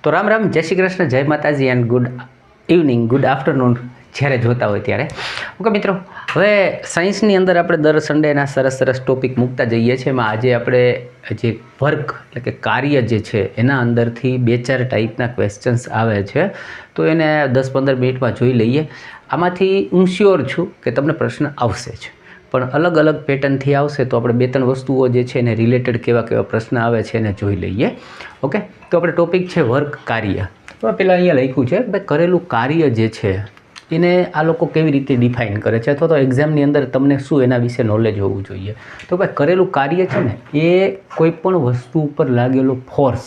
તો રામ રામ, જય શ્રી કૃષ્ણ, જય માતાજી and good evening, good afternoon જ્યારે જોતા હોય ત્યારે. ઓકે મિત્રો, હવે સાયન્સની અંદર આપણે દર સન્ડેના સરસ સરસ ટોપિક મૂકતા જઈએ છીએ. એમાં આજે આપણે જે વર્ક એટલે કે કાર્ય જે છે એના અંદરથી 2-4 ટાઈપના ક્વેશ્ચન્સ આવે છે, તો એને 10-15 મિનિટમાં જોઈ લઈએ. આમાંથી હું શ્યોર છું કે તમને પ્રશ્ન આવશે જ, પણ અલગ અલગ પેટર્નથી આવશે. તો આપણે 2-3 વસ્તુઓ જે છે એને રિલેટેડ કેવા પ્રશ્ન આવે છે એને જોઈ લઈએ. ઓકે, તો આપણે ટોપિક છે વર્ક, કાર્ય. તો પહેલાં અહીંયા લખ્યું છે ભાઈ, કરેલું કાર્ય જે છે એને આ લોકો કેવી રીતે ડિફાઇન કરે છે, અથવા તો એક્ઝામની અંદર તમને શું એના વિશે નોલેજ હોવું જોઈએ. તો ભાઈ કરેલું કાર્ય છે ને એ કોઈ પણ વસ્તુ ઉપર લાગેલો ફોર્સ,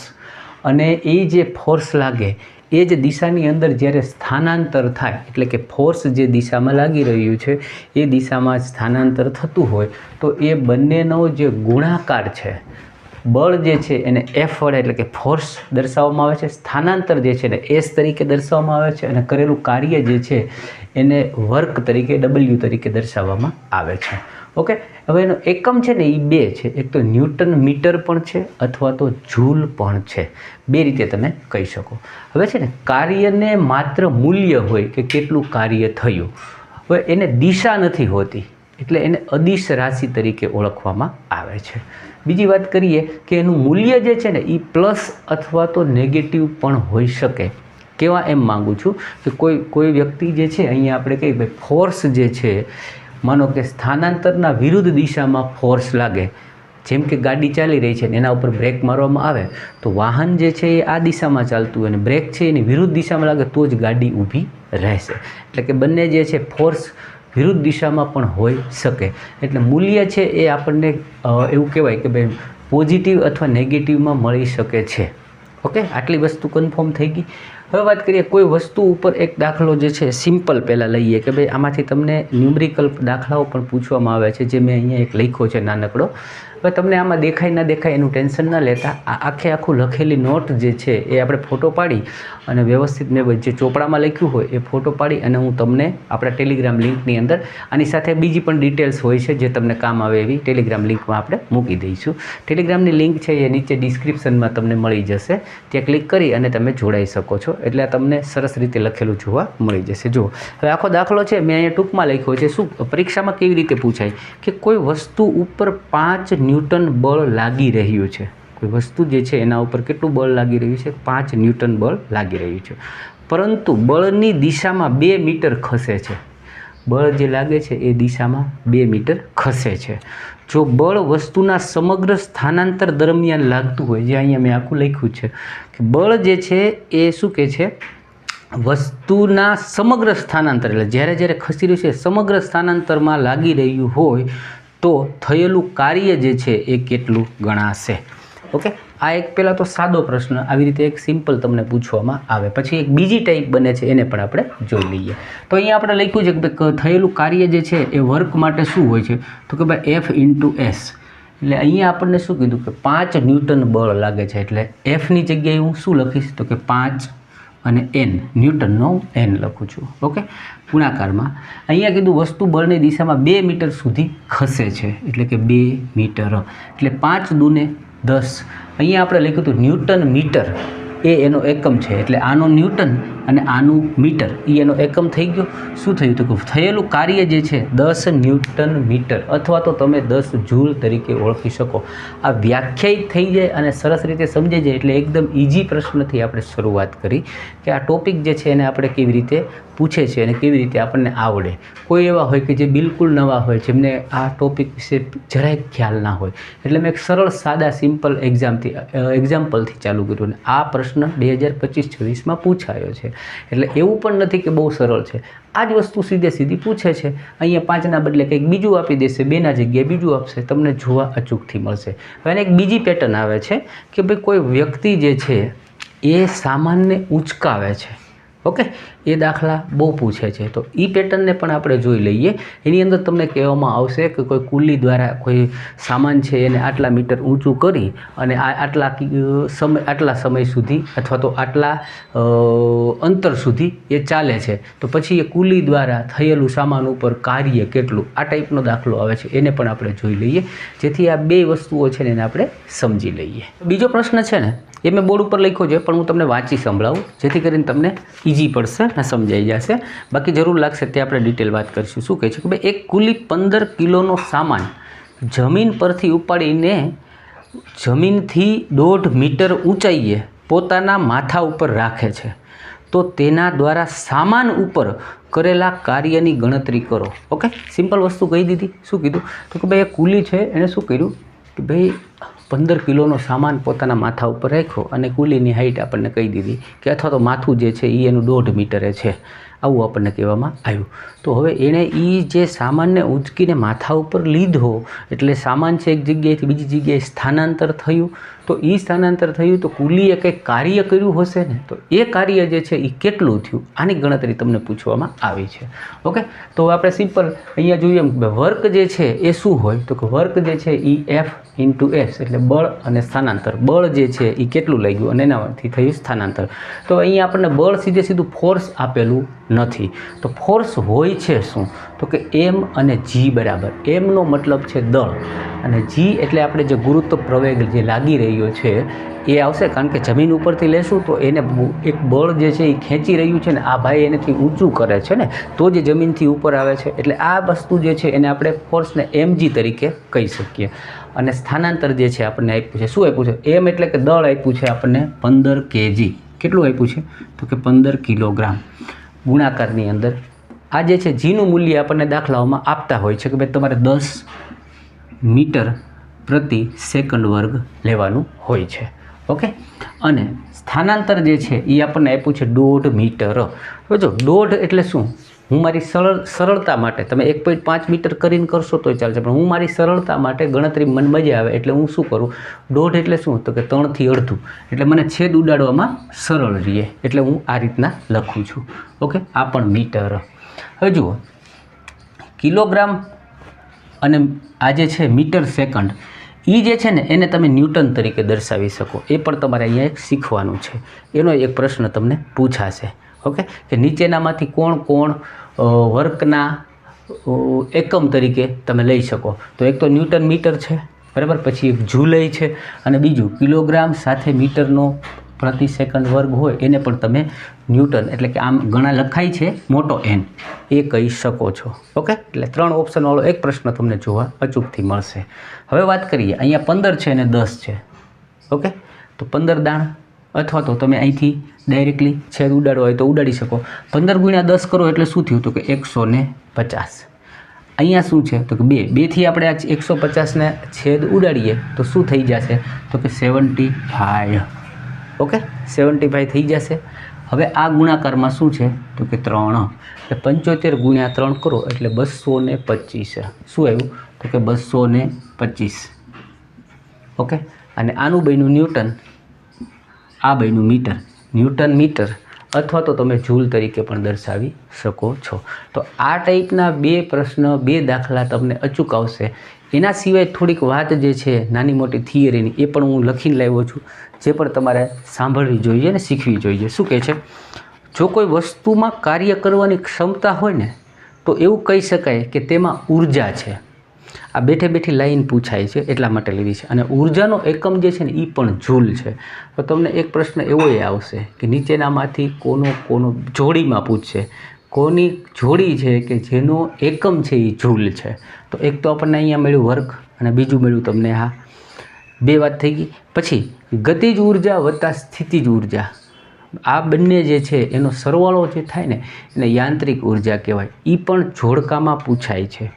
અને એ જે ફોર્સ લાગે એ જ દિશાની અંદર જ્યારે સ્થાનાંતર થાય, એટલે કે ફોર્સ જે દિશામાં લાગી રહ્યું છે એ દિશામાં સ્થાનાંતર થતું હોય તો એ બંનેનો જે ગુણાકાર છે, બળ જે છે એને એફ વડે એટલે કે ફોર્સ દર્શાવવામાં આવે છે, સ્થાનાંતર જે છે એને એસ તરીકે દર્શાવવામાં આવે છે, અને કરેલું કાર્ય જે છે એને વર્ક તરીકે ડબલ્યુ તરીકે દર્શાવવામાં આવે છે. ઓકે, હવે એનો એકમ છે ને એ 2 છે. એક તો ન્યૂટન મીટર પણ છે, અથવા તો જૂલ પણ છે. 2 રીતે તમે કહી શકો. હવે છે ને કાર્યને માત્ર મૂલ્ય હોય કે કેટલું કાર્ય થયું, હવે એને દિશા નથી હોતી, એટલે એને અદિશ રાશિ તરીકે ઓળખવામાં આવે છે. બીજી વાત કરીએ કે એનું મૂલ્ય જે છે ને એ પ્લસ અથવા તો નેગેટિવ પણ હોઈ શકે. કેવા એમ માગું છું કે કોઈ વ્યક્તિ જે છે, અહીંયા આપણે કહીએ ભાઈ ફોર્સ જે છે, માનો કે સ્થાનાંતરના વિરુદ્ધ દિશામાં ફોર્સ લાગે, જેમ કે ગાડી ચાલી રહી છે ને એના ઉપર બ્રેક મારવામાં આવે તો વાહન જે છે એ આ દિશામાં ચાલતું હોય અને બ્રેક છે એની વિરુદ્ધ દિશામાં લાગે તો જ ગાડી ઊભી રહેશે. એટલે કે બંને જે છે ફોર્સ વિરુદ્ધ દિશામાં પણ હોઈ શકે. એટલે મૂલ્ય છે એ આપણને એવું કહેવાય કે ભાઈ પોઝિટિવ અથવા નેગેટિવમાં મળી શકે છે. ઓકે, આટલી વસ્તુ કન્ફર્મ થઈ ગઈ. હવે વાત કરીએ કોઈ વસ્તુ ઉપર એક દાખલો જે છે સિમ્પલ પહેલાં લઈએ કે ભાઈ આમાંથી તમને ન્યુમેરિકલ દાખલાઓ પણ પૂછવામાં આવે છે, જે મેં અહીંયા એક લખ્યો છે નાનકડો. હવે તમને આમાં દેખાય ના દેખાય એનું ટેન્શન ન લેતા, આખું લખેલી નોટ જે છે એ આપણે ફોટો પાડી અને વ્યવસ્થિત મેં જે ચોપડામાં લખ્યું હોય એ ફોટો પાડી અને હું તમને આપણા ટેલિગ્રામ લિંકની અંદર આની સાથે બીજી પણ ડિટેલ્સ હોય છે જે તમને કામ આવે એવી ટેલિગ્રામ લિંકમાં આપણે મૂકી દઈશું. ટેલિગ્રામની લિંક છે એ નીચે ડિસ્ક્રિપ્શનમાં તમને મળી જશે, ત્યાં ક્લિક કરી અને તમે જોડાઈ શકો છો. એટલે તમને સરસ રીતે લખેલું જોવા મળી જશે. જુઓ, હવે આખો દાખલો છે મેં અહીંયા ટૂંકમાં લખ્યો છે. શું પરીક્ષામાં કેવી રીતે પૂછાય કે કોઈ વસ્તુ ઉપર 5 ન્યૂટન બળ લાગી રહ્યું છે. કોઈ વસ્તુ જે છે એના ઉપર કેટલું બળ લાગી રહ્યું છે? 5 ન્યૂટન બળ લાગી રહ્યું છે, પરંતુ બળની દિશામાં 2 મીટર ખસે છે. બળ જે લાગે છે એ દિશામાં 2 મીટર ખસે છે. જો બળ વસ્તુના સમગ્ર સ્થાનાંતર દરમિયાન લાગતું હોય, જે અહીંયા મેં આખું લખ્યું છે કે બળ જે છે એ શું કહે છે, વસ્તુના સમગ્ર સ્થાનાંતર, એટલે જ્યારે ખસી રહ્યું છે સમગ્ર સ્થાનાંતરમાં લાગી રહ્યું હોય તો થયેલું કાર્ય જે છે એ કેટલું ગણાશે. ઓકે, આ એક પહેલાં તો સાદો પ્રશ્ન આવી રીતે એક સિમ્પલ તમને પૂછવામાં આવે. પછી એક બીજી ટાઈપ બને છે, એને પણ આપણે જોઈ લઈએ. તો અહીંયા આપણે લખ્યું છે કે ભાઈ થયેલું કાર્ય જે છે એ વર્ક માટે શું હોય છે, તો કે ભાઈ F × S. એટલે અહીંયા આપણને શું કીધું કે 5 ન્યૂટન બળ લાગે છે, એટલે Fની જગ્યાએ હું શું લખીશ તો કે 5 અને N, ન્યૂટનનો N લખું છું. ઓકે, ગુણાકારમાં અહીંયા કીધું વસ્તુ બળની દિશામાં 2 મીટર સુધી ખસે છે, એટલે કે 2 મીટર, એટલે 5 દૂને 10. અહીંયા આપણે લખ્યું હતું ન્યૂટન મીટર એ એનો એકમ છે, એટલે આનો ન્યૂટન અને આનું મીટર એ એનો એકમ થઈ ગયો. શું થયું તો કે થયેલું કાર્ય જે છે 10 ન્યૂટન મીટર, અથવા તો તમે 10 જૂલ તરીકે ઓળખી શકો. આ વ્યાખ્યાયિત થઈ જાય અને સરસ રીતે સમજાઈ જાય. એટલે એકદમ ઇઝી પ્રશ્નથી આપણે શરૂઆત કરી કે આ ટોપિક જે છે એને આપણે કેવી રીતે પૂછે છે અને કેવી રીતે આપણને આવડે. કોઈ એવા હોય કે જે બિલકુલ નવા હોય, જેમને આ ટોપિક વિશે જરાય ખ્યાલ ના હોય, એટલે મેં એક સરળ સાદા સિમ્પલ એક્ઝામ્પલથી ચાલુ કર્યું. અને આ પ્રશ્ન 2025-26માં પૂછાયો છે, એટલે એવું પણ નથી કે બહુ સરળ છે. આ જ વસ્તુ સીધી પૂછે છે. અહીંયા 5ના બદલે કંઈક બીજું આપી દેશે, 2ના જગ્યાએ બીજું આપશે, તમને જોવા અચૂકથી મળશે. હવે એક બીજી પેટર્ન આવે છે કે ભાઈ કોઈ વ્યક્તિ જે છે એ સામાનને ઊંચકાવે છે. ઓકે, એ દાખલા બહુ પૂછે છે, તો એ પેટર્નને પણ આપણે જોઈ લઈએ. એની અંદર તમને કહેવામાં આવશે કે કોઈ કુલ્લી દ્વારા કોઈ સામાન છે એને આટલા મીટર ઊંચું કરી અને આટલા સમય સુધી અથવા તો આટલા અંતર સુધી એ ચાલે છે, તો પછી એ કુલ્લી દ્વારા થયેલું સામાન ઉપર કાર્ય કેટલું, આ ટાઈપનો દાખલો આવે છે. એને પણ આપણે જોઈ લઈએ, જેથી આ 2 વસ્તુઓ છે ને એને આપણે સમજી લઈએ. બીજો પ્રશ્ન છે ને એ મેં બોર્ડ ઉપર લખ્યો છે, પણ હું તમને વાંચી સંભળાવું જેથી કરીને તમને ઇઝી પડશે અને સમજાઈ જશે. બાકી જરૂર લાગશે તે આપણે ડિટેલ વાત કરીશું. શું કહે છે કે ભાઈ એક કુલી 15 કિલોનો સામાન જમીન પરથી ઉપાડીને જમીનથી 1.5 મીટર ઊંચાઈએ પોતાના માથા ઉપર રાખે છે, તો તેના દ્વારા સામાન ઉપર કરેલા કાર્યની ગણતરી કરો. ઓકે, સિમ્પલ વસ્તુ કહી દીધી. શું કીધું તો કે ભાઈ એ કુલી છે એણે શું કર્યું કે ભાઈ 15 કિલોનો સામાન પોતાના માથા ઉપર રાખ્યો અને કુલીની હાઈટ આપણને કહી દીધી કે અથવા તો માથું જે છે એ એનું 1.5 મીટરે છે, આવું આપણને કહેવામાં આવ્યું. તો હવે એણે એ જે સામાનને ઉંચકીને માથા ઉપર લીધો એટલે સામાન છે એક જગ્યાએથી બીજી જગ્યાએ સ્થાનાંતર થયું. તો એ સ્થાનાંતર થયું તો કુલીએ કંઈક કાર્ય કર્યું હશે ને, તો એ કાર્ય જે છે એ કેટલું થયું આની ગણતરી તમને પૂછવામાં આવી છે. ઓકે, તો આપણે સિમ્પલ અહીંયા જોઈએ વર્ક જે છે એ શું હોય તો કે વર્ક જે છે એ F × S એટલે બળ અને સ્થાનાંતર. બળ જે છે એ કેટલું લાગ્યું અને એનાથી થયું સ્થાનાંતર. તો અહીંયા આપણને બળ સીધું ફોર્સ આપેલું નથી. તો ફોર્સ હોય છે શું તો કે M અને G બરાબર. Mનો મતલબ છે દળ અને G એટલે આપણે જે ગુરુત્વ પ્રવેગ જે લાગી રહ્યો છે એ આવશે, કારણ કે જમીન ઉપરથી લેશું તો એને એક બળ જે છે એ ખેંચી રહ્યું છે ને આ ભાઈ એનેથી ઊંચું કરે છે ને, તો જે જમીનથી ઉપર આવે છે. એટલે આ વસ્તુ જે છે એને આપણે ફોર્સને mg તરીકે કહી શકીએ. અને સ્થાનાંતર જે છે આપણને આપ્યું છે, શું આપ્યું છે? M એટલે કે દળ આપ્યું છે આપણને 15 kg. કેટલું આપ્યું છે તો કે 15 કિલોગ્રામ ગુણાકારની અંદર. આ જે છે જીનું મૂલ્ય આપણને દાખલાઓમાં આપતા હોય છે કે ભાઈ તમારે 10 મીટર પ્રતિ સેકન્ડ વર્ગ લેવાનું હોય છે. ઓકે, અને સ્થાનાંતર જે છે એ આપણને આપ્યું છે 1.5 મીટર. હવે જો 1.5 એટલે શું, હું મારી સરળતા માટે તમે 1.5 મીટર કરીને કરશો તો ચાલશે, પણ હું મારી સરળતા માટે ગણતરી મને મજા આવે એટલે હું શું કરું, 1.5 એટલે શું તો કે 3 થી અડધું, એટલે મને છેદ ઉડાડવામાં સરળ રહે એટલે હું આ રીતના લખું છું. ઓકે, આ પણ મીટર. હવે જુઓ કિલોગ્રામ અને આ જે છે મીટર સેકન્ડ એ જે છે ને એને તમે ન્યૂટન તરીકે દર્શાવી શકો. એ પણ તમારે અહીંયા એક શીખવાનું છે. એનો એક પ્રશ્ન તમને પૂછાશે. ઓકે, કે નીચેનામાંથી કોણ વર્કના એકમ તરીકે તમે લઈ શકો. તો એક તો ન્યૂટન મીટર છે બરાબર, પછી એક જૂલ છે અને બીજું કિલોગ્રામ સાથે મીટરનો પ્રતિ સેકન્ડ વર્ગ હોય એને પણ તમે ન્યૂટન એટલે કે આમ ઘણા લખાય છે મોટો N એ કહી શકો છો. ઓકે, એટલે 3 ઓપ્શનવાળો એક પ્રશ્ન તમને જોવા અચૂકથી મળશે. હવે વાત કરીએ, અહીંયા 15 છે અને 10 છે. ઓકે, તો 15 દાણ અથવા તો તમે અહીંથી ડાયરેક્ટલી છેદ ઉડાડવો હોય તો ઉડાડી શકો. 15 × 10 કરો એટલે શું થયું તો કે 150. અહીંયા શું છે તો કે 2થી આપણે આ 150ને છેદ ઉડાડીએ તો શું થઈ જશે તો કે 75. ઓકે, 75 થઈ જશે. હવે આ ગુણાકારમાં શું છે તો કે 3 એટલે 75 × 3 કરો એટલે 225. શું આવ્યું તો કે 225. ઓકે, અને આનું બન્યું ન્યૂટન, આ બન્યું મીટર. ન્યૂટન મીટર અથવા તો તમે જૂલ તરીકે પણ દર્શાવી શકો છો. તો આ ટાઈપના 2 પ્રશ્ન 2 દાખલા તમને અચૂક આવશે. એના સિવાય થોડીક વાત જે છે નાની મોટી થિયરીની એ પણ હું લખીને લાવ્યો છું, જે પણ તમારે સાંભળવી જોઈએ ને શીખવી જોઈએ. શું કહે છે, જો કોઈ વસ્તુમાં કાર્ય કરવાની ક્ષમતા હોય ને તો એવું કહી શકાય કે તેમાં ઉર્જા છે. આ બેઠી લાઈન પૂછાય છે એટલા માટે લીધી છે. અને ઉર્જાનો એકમ જે છે ને એ પણ જૂલ છે. તો તમને એક પ્રશ્ન એવો આવશે કે નીચેનામાંથી કોનો જોડીમાં પૂછશે, કોની જોડી છે કે જેનો એકમ છે એ જૂલ છે. તો એક તો આપણને અહીંયા મળ્યું વર્ક અને બીજું મળ્યું તમને આ 2 વાત થઈ ગઈ. પછી ગતિજ ઉર્જા વત્તા સ્થિતિજ ઉર્જા, આ બંને જે છે એનો સરવાળો જે થાય ને એને યાંત્રિક ઉર્જા કહેવાય. એ પણ જોડકામાં પૂછાય છે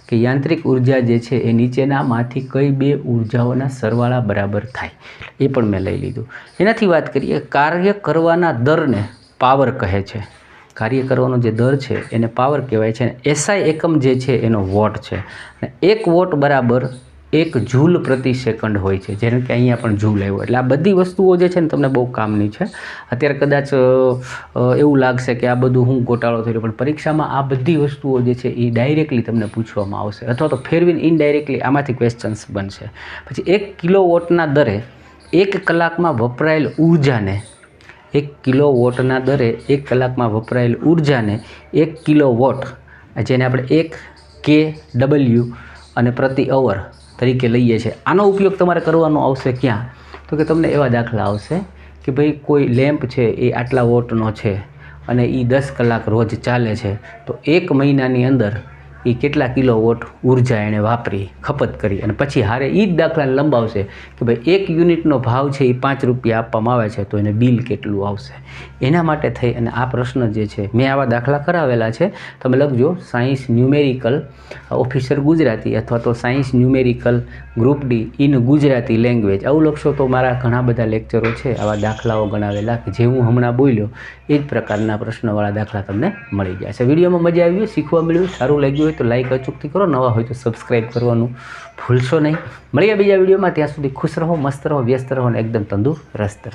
કે યાંત્રિક ઉર્જા જે છે એ નીચેનામાંથી કઈ 2 ઉર્જાઓના સરવાળા બરાબર થાય, એ પણ મેં લઈ લીધું. એનાથી વાત કરીએ, કાર્ય કરવાના દરને પાવર કહે છે. કાર્ય કરવાનો જે દર છે એને પાવર કહેવાય છે. અને SI એકમ જે છે એનો વોટ છે. અને 1 વોટ બરાબર 1 જૂલ પ્રતિ સેકન્ડ હોય છે, જેને કે અહીંયા પણ જૂલ આવ્યો. એટલે આ બધી વસ્તુઓ જે છે ને તમને બહુ કામની છે. અત્યારે કદાચ એવું લાગશે કે આ બધું હું ગોટાળો થયો, પણ પરીક્ષામાં આ બધી વસ્તુઓ જે છે એ ડાયરેક્ટલી તમને પૂછવામાં આવશે અથવા તો ફેરવીને ઇનડાયરેક્ટલી આમાંથી ક્વેશ્ચન્સ બનશે. પછી 1 કિલોવોટના દરે 1 કલાકમાં વપરાયેલ ઉર્જાને 1 કિલોવોટના દરે 1 કલાકમાં વપરાયેલ ઉર્જાને 1 કિલોવોટ, જેને આપણે 1 kW અને પ્રતિ અવર તરીકે લઈએ છીએ. આનો ઉપયોગ તમારે કરવાનો આવશે ક્યાં તો કે તમને એવા દાખલા આવશે કે ભાઈ કોઈ લેમ્પ છે એ આટલા વોટનો છે અને એ 10 કલાક રોજ ચાલે છે, તો 1 મહિનાની અંદર એ કેટલા કિલોવોટ ઉર્જા એણે વાપરી, ખપત કરી, અને પછી હારે એ જ દાખલાને લંબાવશે કે ભાઈ 1 યુનિટનો ભાવ છે એ 5 રૂપિયા આપવામાં આવે છે, તો એને બિલ કેટલું આવશે. એના માટે થઈ અને આ પ્રશ્ન જે છે મેં આવા દાખલા કરાવેલા છે. તમે લખજો સાયન્સ ન્યુમેરિકલ ઓફિસર ગુજરાતી અથવા તો science numerical group D in Gujarati language, આવું લખશો તો મારા ઘણા બધા લેક્ચરો છે આવા દાખલાઓ ગણાવેલા કે જે હું હમણાં બોલ્યો એ જ પ્રકારના પ્રશ્નવાળા દાખલા તમને મળી જાય છે. વિડીયોમાં મજા આવી, શીખવા મળ્યું, સારું લાગ્યું હોય તો લાઈક અચૂકથી કરો, નવા હોય તો સબસ્ક્રાઈબ કરવાનું ભૂલશો નહીં. મળીએ બીજા વિડીયોમાં, ત્યાં સુધી ખુશ રહો, મસ્ત રહો, વ્યસ્ત રહો અને એકદમ તંદુરસ્ત રહો.